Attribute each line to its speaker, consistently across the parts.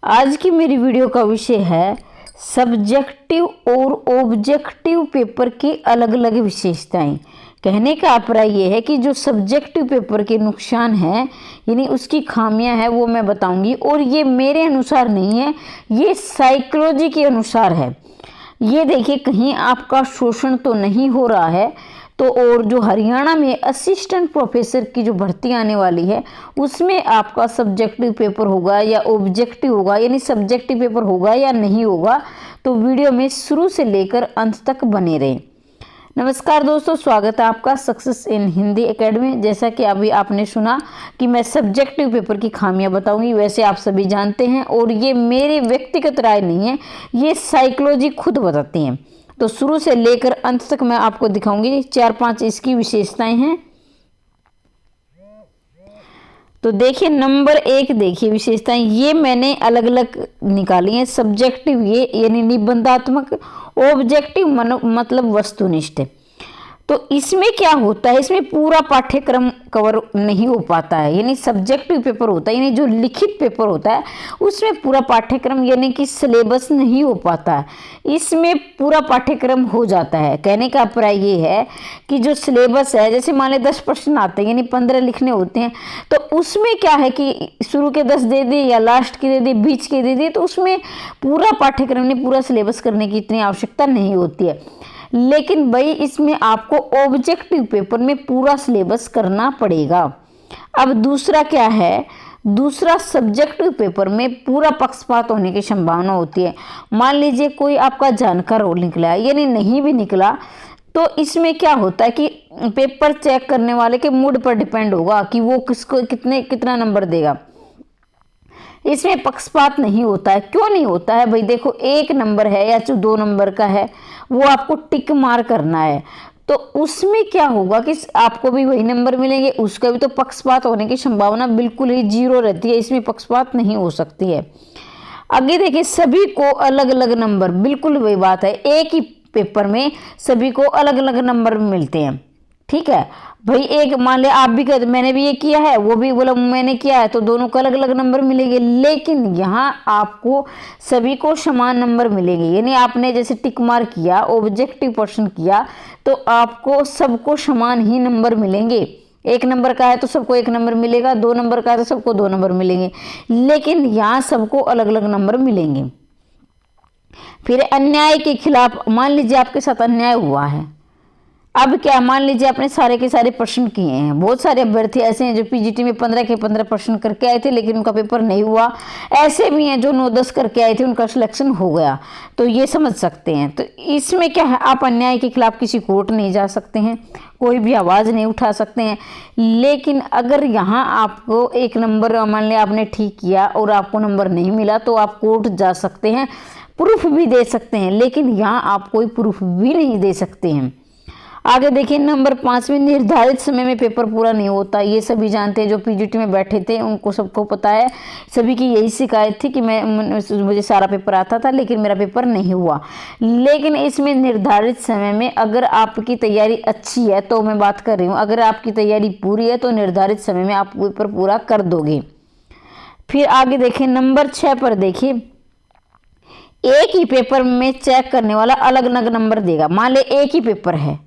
Speaker 1: आज की मेरी वीडियो का विषय है सब्जेक्टिव और ऑब्जेक्टिव पेपर की अलग अलग विशेषताएं। कहने का अभिप्राय ये है कि जो सब्जेक्टिव पेपर के नुकसान हैं यानी उसकी खामियां हैं वो मैं बताऊंगी, और ये मेरे अनुसार नहीं है, ये साइकोलॉजी के अनुसार है। ये देखिए कहीं आपका शोषण तो नहीं हो रहा है। तो और जो हरियाणा में असिस्टेंट प्रोफेसर की जो भर्ती आने वाली है उसमें आपका सब्जेक्टिव पेपर होगा या ऑब्जेक्टिव होगा, यानी सब्जेक्टिव पेपर होगा या नहीं होगा, तो वीडियो में शुरू से लेकर अंत तक बने रहें। नमस्कार दोस्तों, स्वागत है आपका सक्सेस इन हिंदी एकेडमी। जैसा कि अभी आपने सुना कि मैं सब्जेक्टिव पेपर की खामियां बताऊंगी, वैसे आप सभी जानते हैं और ये मेरी व्यक्तिगत राय नहीं है, ये साइकोलॉजी खुद बताती हैं। तो शुरू से लेकर अंत तक मैं आपको दिखाऊंगी, 4-5 इसकी विशेषताएं हैं। तो देखिए नंबर 1, देखिए विशेषताएं ये मैंने अलग अलग निकाली हैं। सब्जेक्टिव ये यानी निबंधात्मक, ऑब्जेक्टिव मतलब वस्तुनिष्ठ। तो इसमें क्या होता है, इसमें पूरा पाठ्यक्रम कवर नहीं हो पाता है, यानी सब्जेक्टिव पेपर होता है, यानी जो लिखित पेपर होता है उसमें पूरा पाठ्यक्रम यानी कि सिलेबस नहीं हो पाता है, इसमें पूरा पाठ्यक्रम हो जाता है। कहने का अभिप्राय ये है कि जो सिलेबस है, जैसे मान लें 10 प्रश्न आते हैं यानी 15 लिखने होते हैं, तो उसमें क्या है कि शुरू के 10 दे दिए या लास्ट के दे दिए, बीच के दे दिए, तो उसमें पूरा पाठ्यक्रम ने पूरा सिलेबस करने की इतनी आवश्यकता नहीं होती है। लेकिन भाई इसमें आपको ऑब्जेक्टिव पेपर में पूरा सिलेबस करना पड़ेगा। अब दूसरा क्या है, दूसरा सब्जेक्टिव पेपर में पूरा पक्षपात होने की संभावना होती है। मान लीजिए कोई आपका जानकार हो निकला है यानी नहीं भी निकला, तो इसमें क्या होता है कि पेपर चेक करने वाले के मूड पर डिपेंड होगा कि वो किसको कितना नंबर देगा। इसमें पक्षपात नहीं होता है। क्यों नहीं होता है भाई, देखो 1 नंबर है या 2 नंबर का है, वो आपको टिक मार करना है, तो उसमें क्या होगा कि आपको भी वही नंबर मिलेंगे, उसका भी तो पक्षपात होने की संभावना बिल्कुल ही 0 रहती है, इसमें पक्षपात नहीं हो सकती है। आगे देखिए सभी को अलग अलग नंबर, बिल्कुल वही बात है, एक ही पेपर में सभी को अलग अलग नंबर मिलते हैं। ठीक है भाई, एक मान ले आप भी कहते मैंने भी ये किया है, वो भी बोला मैंने किया है, तो दोनों को अलग अलग नंबर मिलेंगे। लेकिन यहाँ आपको सभी को समान नंबर मिलेंगे, यानी आपने जैसे टिक मार किया, ऑब्जेक्टिव प्रश्न किया, तो आपको सबको समान ही नंबर मिलेंगे। 1 नंबर का है तो सबको 1 नंबर मिलेगा, 2 नंबर का है तो सबको 2 नंबर मिलेंगे, लेकिन यहाँ सबको अलग अलग नंबर मिलेंगे। फिर अन्याय के खिलाफ, मान लीजिए आपके साथ अन्याय हुआ है, अब क्या, मान लीजिए आपने सारे के सारे प्रश्न किए हैं, बहुत सारे अभ्यर्थी ऐसे हैं जो पीजीटी में 15 के 15 प्रश्न करके आए थे लेकिन उनका पेपर नहीं हुआ, ऐसे भी हैं जो 9-10 करके आए थे उनका सिलेक्शन हो गया, तो ये समझ सकते हैं। तो इसमें क्या है, आप अन्याय के खिलाफ किसी कोर्ट नहीं जा सकते हैं, कोई भी आवाज़ नहीं उठा सकते हैं। लेकिन अगर यहाँ आपको 1 नंबर मान लिया आपने ठीक किया और आपको नंबर नहीं मिला, तो आप कोर्ट जा सकते हैं, प्रूफ भी दे सकते हैं, लेकिन यहाँ आप कोई प्रूफ भी नहीं दे सकते हैं। आगे देखिए नंबर 5 में निर्धारित समय में पेपर पूरा नहीं होता। ये सभी जानते हैं, जो पीजीटी में बैठे थे उनको सबको पता है, सभी की यही शिकायत थी कि मुझे सारा पेपर आता था लेकिन मेरा पेपर नहीं हुआ। लेकिन इसमें निर्धारित समय में अगर आपकी तैयारी अच्छी है, तो मैं बात कर रही हूँ, अगर आपकी तैयारी पूरी है तो निर्धारित समय में आप पेपर पूरा कर दोगे। फिर आगे देखिए नंबर 6 पर देखिए, एक ही पेपर में चेक करने वाला अलग अलग नंबर देगा। मान ले एक ही पेपर है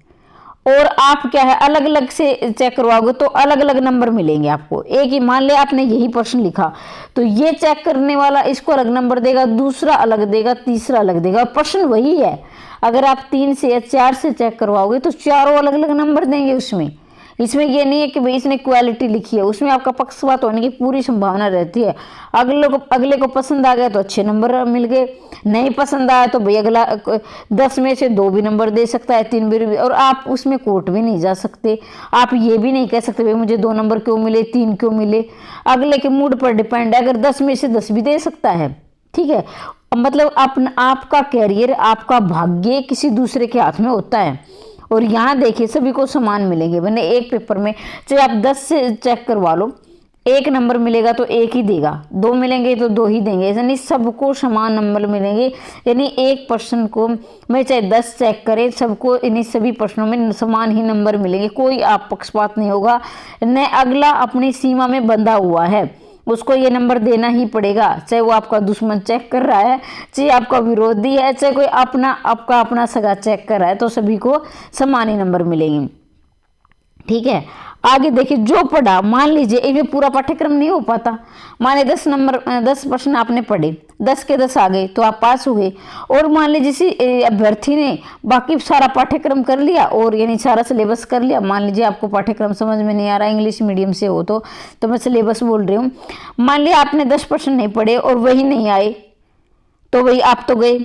Speaker 1: और आप क्या है अलग अलग से चेक करवाओगे तो अलग अलग नंबर मिलेंगे आपको। एक ही मान ले आपने यही प्रश्न लिखा, तो ये चेक करने वाला इसको अलग नंबर देगा, दूसरा अलग देगा, तीसरा अलग देगा, प्रश्न वही है। अगर आप 3 से या 4 से चेक करवाओगे तो चारों अलग अलग नंबर देंगे उसमें। इसमें ये नहीं है कि भाई इसने क्वालिटी लिखी है, उसमें आपका पक्षपात होने की पूरी संभावना रहती है। अगले को पसंद आ गया तो अच्छे नंबर मिल गए, नहीं पसंद आया तो भाई अगला 10 में से 2 भी नंबर दे सकता है, 3 भी, और आप उसमें कोर्ट भी नहीं जा सकते। आप ये भी नहीं कह सकते भाई मुझे 2 नंबर क्यों मिले, 3 क्यों मिले, अगले के मूड पर डिपेंड है, अगर 10 में से 10 भी दे सकता है। ठीक है, मतलब आपका कैरियर, आपका भाग्य किसी दूसरे के हाथ में होता है। और यहाँ देखिए सभी को समान मिलेंगे, वरना एक पेपर में चाहे आप 10 से चेक करवा लो, 1 नंबर मिलेगा तो 1 ही देगा, 2 मिलेंगे तो 2 ही देंगे, यानी सबको समान नंबर मिलेंगे। यानी एक प्रश्न को मैं चाहे 10 चेक करें, सबको इन्हीं सभी प्रश्नों में समान ही नंबर मिलेंगे, कोई आप पक्षपात नहीं होगा, न अगला अपनी सीमा में बंधा हुआ है। उसको ये नंबर देना ही पड़ेगा, चाहे वो आपका दुश्मन चेक कर रहा है, चाहे आपका विरोधी है, चाहे कोई आपका अपना सगा चेक कर रहा है, तो सभी को समान ही नंबर मिलेंगे। ठीक है, आगे देखिए, जो पढ़ा, मान लीजिए इनमें पूरा पाठ्यक्रम नहीं हो पाता, मान लीजिए 10 प्रश्न आपने पढ़े, 10 के 10 आ गए तो आप पास हुए। और मान लीजिए किसी अभ्यर्थी ने बाकी सारा पाठ्यक्रम कर लिया और यानी सारा सिलेबस कर लिया, मान लीजिए आपको पाठ्यक्रम समझ में नहीं आ रहा, इंग्लिश मीडियम से हो तो मैं सिलेबस बोल रही हूँ। मान लिया आपने 10 प्रश्न नहीं पढ़े और वही नहीं आए, तो वही आप तो गए,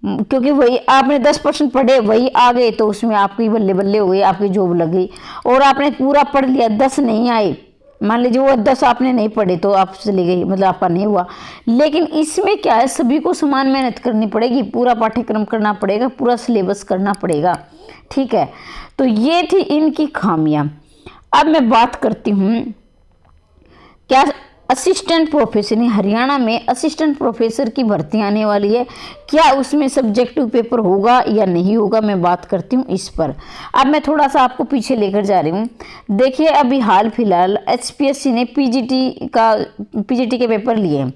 Speaker 1: क्योंकि वही आपने 10% पढ़े वही आ गए, तो उसमें आपकी बल्ले बल्ले हो गई, आपकी जॉब लग गई। और आपने पूरा पढ़ लिया, 10 नहीं आए, मान लीजिए वो 10 आपने नहीं पढ़े तो आप चली गई, मतलब आपका नहीं हुआ। लेकिन इसमें क्या है, सभी को समान मेहनत करनी पड़ेगी, पूरा पाठ्यक्रम करना पड़ेगा, पूरा सिलेबस करना पड़ेगा। ठीक है, तो ये थी इनकी खामियां। अब मैं बात करती हूँ क्या असिस्टेंट प्रोफेसर, हरियाणा में असिस्टेंट प्रोफेसर की भर्ती आने वाली है, क्या उसमें सब्जेक्टिव पेपर होगा या नहीं होगा, मैं बात करती हूँ इस पर। अब मैं थोड़ा सा आपको पीछे लेकर जा रही हूँ। देखिए, अभी हाल फिलहाल एचपीएससी ने पीजीटी के पेपर लिए,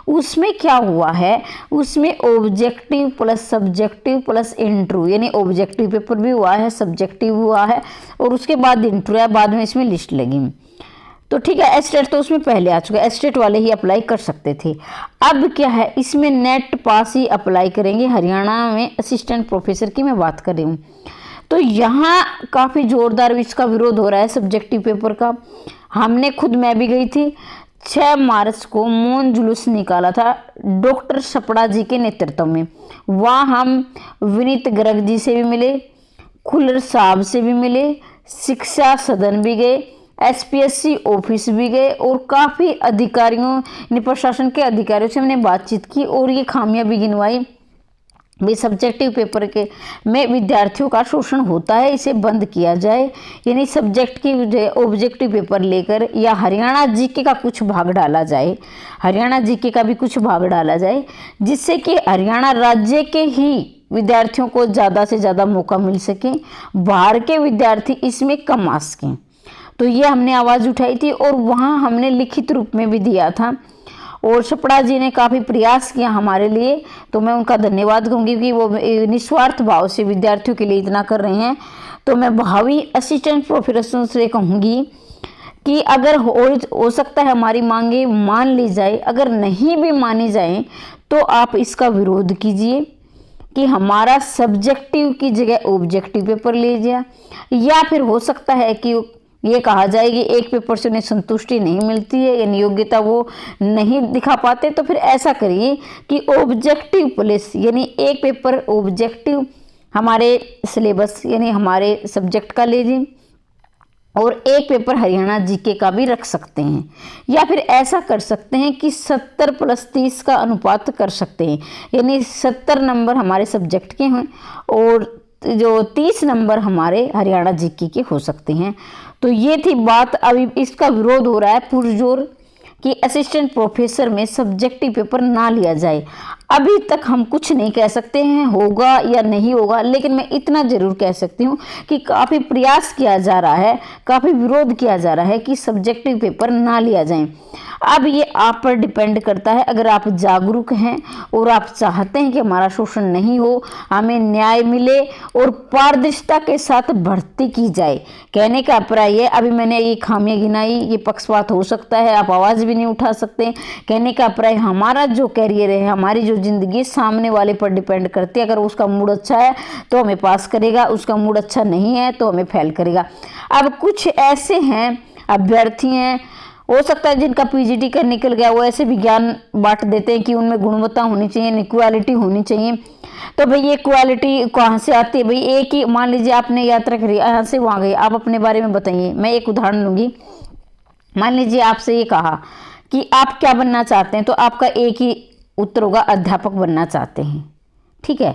Speaker 1: उसमें क्या हुआ है, उसमें objective plus subjective plus interview, यानी ऑब्जेक्टिव पेपर भी हुआ है, सब्जेक्टिव हुआ है और उसके बाद इंटरव्यू है, बाद में इसमें लिस्ट लगी। तो ठीक है, एस्टेट तो उसमें पहले आ चुका है, एस्टेट वाले ही अप्लाई कर सकते थे। अब क्या है, इसमें नेट पास ही अप्लाई करेंगे, हरियाणा में असिस्टेंट प्रोफेसर की मैं बात कर रही हूँ। तो यहाँ काफ़ी जोरदार इसका विरोध हो रहा है सब्जेक्टिव पेपर का। मैं भी गई थी, 6 मार्च को मौन जुलूस निकाला था डॉक्टर सपड़ा जी के नेतृत्व में। वहाँ हम विनीत गर्ग जी से भी मिले, खुल्लर साहब से भी मिले, शिक्षा सदन भी गए, एसपीएससी ऑफिस भी गए और काफ़ी अधिकारियों ने, प्रशासन के अधिकारियों से हमने बातचीत की और ये खामियां भी गिनवाई। भी सब्जेक्टिव पेपर के में विद्यार्थियों का शोषण होता है, इसे बंद किया जाए, यानी सब्जेक्ट की ऑब्जेक्टिव पेपर लेकर या हरियाणा जीके का कुछ भाग डाला जाए, हरियाणा जीके का भी कुछ भाग डाला जाए, जिससे कि हरियाणा राज्य के ही विद्यार्थियों को ज़्यादा से ज़्यादा मौका मिल सके, बाहर के विद्यार्थी इसमें कम आ सकें। तो ये हमने आवाज़ उठाई थी और वहाँ हमने लिखित रूप में भी दिया था और सपड़ा जी ने काफ़ी प्रयास किया हमारे लिए, तो मैं उनका धन्यवाद कहूँगी कि वो निस्वार्थ भाव से विद्यार्थियों के लिए इतना कर रहे हैं। तो मैं भावी असिस्टेंट प्रोफेसर से कहूँगी कि अगर हो सकता है हमारी मांगे मान ली जाए, अगर नहीं भी मानी जाए तो आप इसका विरोध कीजिए कि हमारा सब्जेक्टिव की जगह ऑब्जेक्टिव पेपर लीजिए, या फिर हो सकता है कि ये कहा जाए कि एक पेपर से उन्हें संतुष्टि नहीं मिलती है, यानी योग्यता वो नहीं दिखा पाते, तो फिर ऐसा करिए कि ऑब्जेक्टिव प्लस, यानी एक पेपर ऑब्जेक्टिव हमारे सिलेबस यानी हमारे सब्जेक्ट का लीजिए और एक पेपर हरियाणा जीके का भी रख सकते हैं, या फिर ऐसा कर सकते हैं कि 70+30 का अनुपात कर सकते हैं, यानी 70 नंबर हमारे सब्जेक्ट के हैं और जो 30 नंबर हमारे हरियाणा जीके के हो सकते हैं। तो ये थी बात। अभी इसका विरोध हो रहा है पुरजोर कि असिस्टेंट प्रोफेसर में सब्जेक्टिव पेपर ना लिया जाए। अभी तक हम कुछ नहीं कह सकते हैं होगा या नहीं होगा, लेकिन मैं इतना जरूर कह सकती हूँ कि काफ़ी प्रयास किया जा रहा है, काफ़ी विरोध किया जा रहा है कि सब्जेक्टिव पेपर ना लिया जाए। अब ये आप पर डिपेंड करता है, अगर आप जागरूक हैं और आप चाहते हैं कि हमारा शोषण नहीं हो, हमें न्याय मिले और पारदर्शिता के साथ भर्ती की जाए। कहने का अभिप्राय है, अभी मैंने ये खामियां गिनाई, ये पक्षपात हो सकता है, आप आवाज़ भी नहीं उठा सकते। कहने का अभिप्राय हमारा जो कैरियर है, हमारी जो ज़िंदगी सामने वाले पर डिपेंड करती है। अगर उसका मूड अच्छा है तो हमें पास करेगा, उसका मूड अच्छा नहीं है तो हमें फेल करेगा। अब कुछ ऐसे हैं अभ्यर्थी हैं, हो सकता है जिनका पीजीटी का निकल गया, वो ऐसे विज्ञान बांट देते हैं कि उनमें गुणवत्ता होनी चाहिए, इक्वालिटी होनी चाहिए। तो भाई ये क्वालिटी कहाँ से आती है? भाई एक ही मान लीजिए आपने यात्रा करी, यहाँ से वहाँ गई, आप अपने बारे में बताइए। मैं एक उदाहरण लूँगी। मान लीजिए आपसे ये कहा कि आप क्या बनना चाहते हैं, तो आपका एक ही उत्तर होगा अध्यापक बनना चाहते हैं। ठीक है,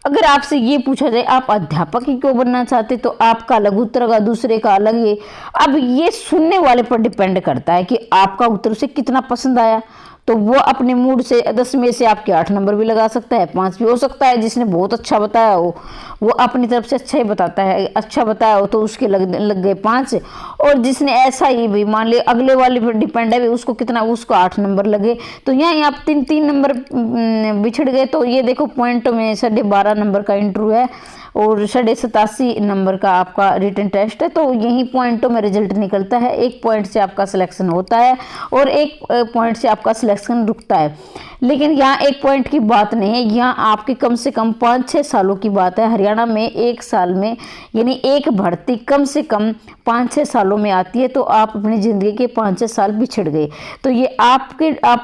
Speaker 1: अगर आपसे ये पूछा जाए आप अध्यापक ही क्यों बनना चाहते, तो आपका अलग उत्तर होगा, दूसरे का अलग है। अब ये सुनने वाले पर डिपेंड करता है कि आपका उत्तर उसे कितना पसंद आया। तो वो अपने मूड से 10 में से आपके 8 नंबर भी लगा सकता है, 5 भी हो सकता है। जिसने बहुत अच्छा बताया हो वो अपनी तरफ से अच्छा ही बताता है, अच्छा बताया हो तो उसके लग गए 5। और जिसने ऐसा ही भाई मान लिया अगले वाले पर डिपेंड है उसको कितना, उसको 8 नंबर लगे। तो यहाँ आप 3 नंबर बिछड़ गए। तो ये देखो पॉइंट में 12.5 नंबर का इंटरव्यू है और 87.5 नंबर का आपका रिटन टेस्ट है। तो यही पॉइंटों में रिजल्ट निकलता है। 1 पॉइंट से आपका सिलेक्शन होता है और 1 पॉइंट से आपका सिलेक्शन रुकता है। लेकिन यहाँ 1 पॉइंट की बात नहीं है, यहाँ आपकी कम से कम 5-6 सालों की बात है। हरियाणा में 1 साल में यानी एक भर्ती कम से कम 5-6 सालों में आती है। तो आप अपनी ज़िंदगी के 5-6 साल बिछड़ गए। तो ये आप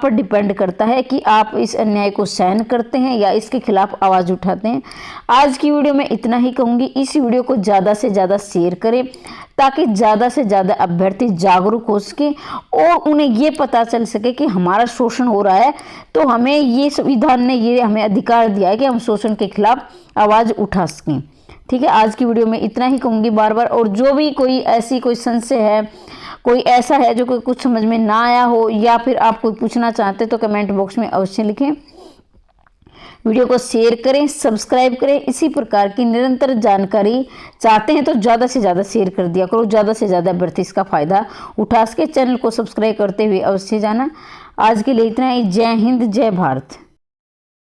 Speaker 1: पर डिपेंड करता है कि आप इस अन्याय को सहन करते हैं या इसके खिलाफ आवाज़ उठाते हैं। आज की वीडियो में इतना ही कहूँगी। इस वीडियो को ज़्यादा से ज़्यादा शेयर करें ताकि ज़्यादा से ज़्यादा अभ्यर्थी जागरूक हो सके और उन्हें ये पता चल सके कि हमारा शोषण हो रहा है। तो हमें ये संविधान ने ये हमें अधिकार दिया है कि हम शोषण के खिलाफ आवाज़ उठा सकें। ठीक है, आज की वीडियो में इतना ही कहूँगी बार बार। और जो भी कोई ऐसी कोई संशय है, कोई ऐसा है जो कोई कुछ समझ में ना आया हो या फिर आप कोई पूछना चाहते तो कमेंट बॉक्स में अवश्य लिखें। वीडियो को शेयर करें, सब्सक्राइब करें। इसी प्रकार की निरंतर जानकारी चाहते हैं तो ज़्यादा से ज़्यादा शेयर कर दिया करो, ज़्यादा से ज़्यादा अभ्यर्थी इसका फ़ायदा उठा सके। चैनल को सब्सक्राइब करते हुए अवश्य जाना। आज के लिए इतना ही। जय हिंद, जय भारत।